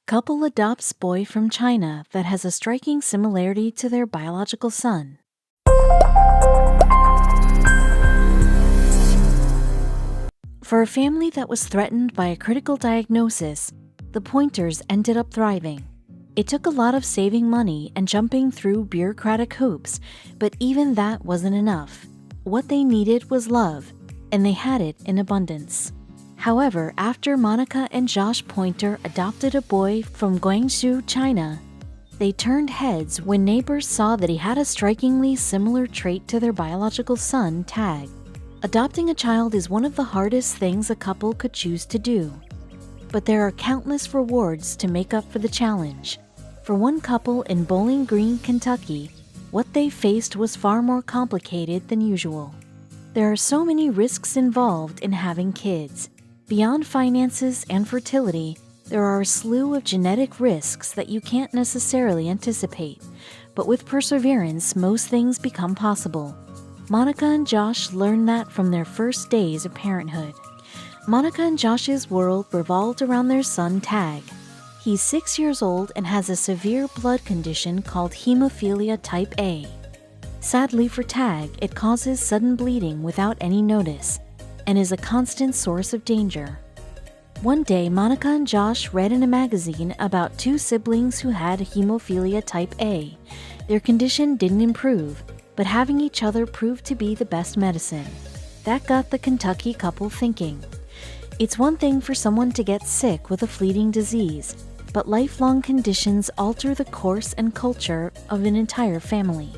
Couple adopts boy from China that has a striking similarity to their biological son. For a family that was threatened by a critical diagnosis, the Pointers ended up thriving. It took a lot of saving money and jumping through bureaucratic hoops, but even that wasn't enough. What they needed was love, and they had it in abundance. However, after Monica and Josh Pointer adopted a boy from Guangzhou, China, they turned heads when neighbors saw that he had a strikingly similar trait to their biological son, Tag. Adopting a child is one of the hardest things a couple could choose to do. But there are countless rewards to make up for the challenge. For one couple in Bowling Green, Kentucky, what they faced was far more complicated than usual. There are so many risks involved in having kids. Beyond finances and fertility, there are a slew of genetic risks that you can't necessarily anticipate. But with perseverance, most things become possible. Monica and Josh learned that from their first days of parenthood. Monica and Josh's world revolved around their son, Tag. He's 6 years old and has a severe blood condition called hemophilia type A. Sadly for Tag, it causes sudden bleeding without any notice and is a constant source of danger. One day, Monica and Josh read in a magazine about two siblings who had hemophilia type A. Their condition didn't improve, but having each other proved to be the best medicine. That got the Kentucky couple thinking. It's one thing for someone to get sick with a fleeting disease, but lifelong conditions alter the course and culture of an entire family.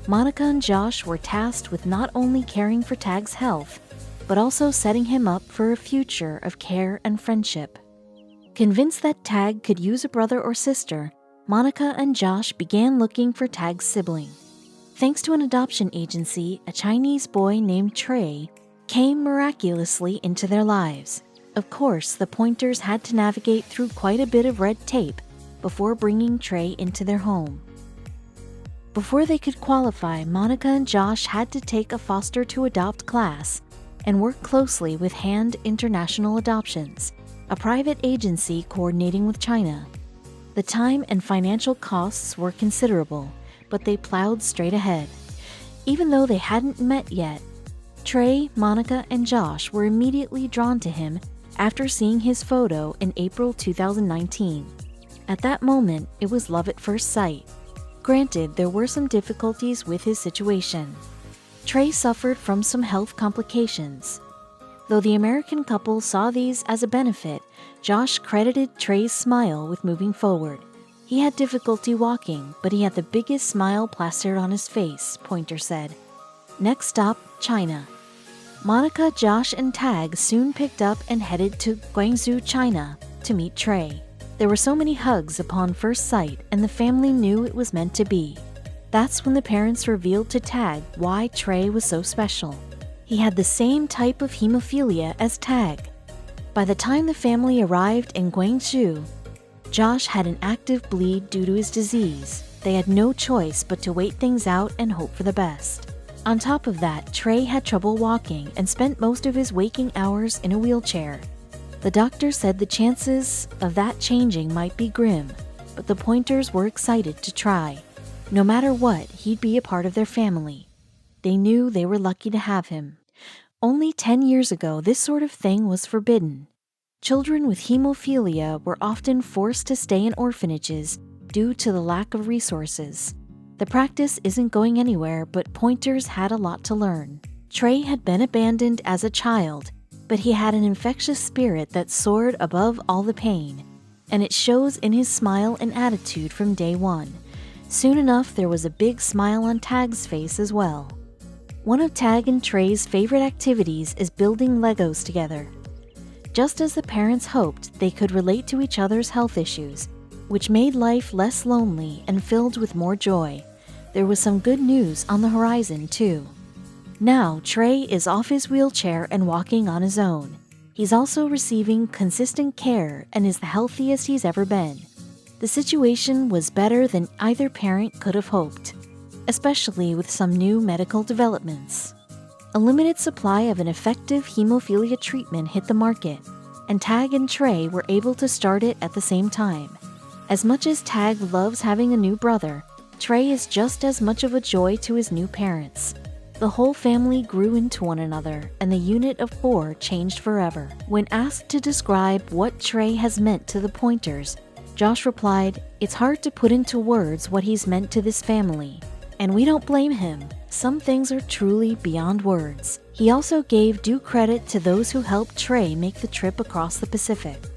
Monica and Josh were tasked with not only caring for Tag's health, but also setting him up for a future of care and friendship. Convinced that Tag could use a brother or sister, Monica and Josh began looking for Tag's sibling. Thanks to an adoption agency, a Chinese boy named Trey came miraculously into their lives. Of course, the Pointers had to navigate through quite a bit of red tape before bringing Trey into their home. Before they could qualify, Monica and Josh had to take a foster to adopt class and work closely with Hand International Adoptions, a private agency coordinating with China. The time and financial costs were considerable, but they plowed straight ahead. Even though they hadn't met yet, Trey, Monica, and Josh were immediately drawn to him after seeing his photo in April 2019. At that moment, it was love at first sight. Granted, there were some difficulties with his situation. Trey suffered from some health complications. Though the American couple saw these as a benefit, Josh credited Trey's smile with moving forward. He had difficulty walking, but he had the biggest smile plastered on his face, Pointer said. Next stop, China. Monica, Josh, and Tag soon picked up and headed to Guangzhou, China, to meet Trey. There were so many hugs upon first sight, and the family knew it was meant to be. That's when the parents revealed to Tag why Trey was so special. He had the same type of hemophilia as Tag. By the time the family arrived in Guangzhou, Josh had an active bleed due to his disease. They had no choice but to wait things out and hope for the best. On top of that, Trey had trouble walking and spent most of his waking hours in a wheelchair. The doctor said the chances of that changing might be grim, but the Pointers were excited to try. No matter what, he'd be a part of their family. They knew they were lucky to have him. Only 10 years ago, this sort of thing was forbidden. Children with hemophilia were often forced to stay in orphanages due to the lack of resources. The practice isn't going anywhere, but Pointers had a lot to learn. Trey had been abandoned as a child, but he had an infectious spirit that soared above all the pain, and it shows in his smile and attitude from day one. Soon enough, there was a big smile on Tag's face as well. One of Tag and Trey's favorite activities is building Legos together. Just as the parents hoped, they could relate to each other's health issues, which made life less lonely and filled with more joy. There was some good news on the horizon, too. Now, Trey is off his wheelchair and walking on his own. He's also receiving consistent care and is the healthiest he's ever been. The situation was better than either parent could have hoped, especially with some new medical developments. A limited supply of an effective hemophilia treatment hit the market, and Tag and Trey were able to start it at the same time. As much as Tag loves having a new brother, Trey is just as much of a joy to his new parents. The whole family grew into one another, and the unit of 4 changed forever. When asked to describe what Trey has meant to the Pointers, Josh replied, "It's hard to put into words what he's meant to this family." And we don't blame him. Some things are truly beyond words. He also gave due credit to those who helped Trey make the trip across the Pacific.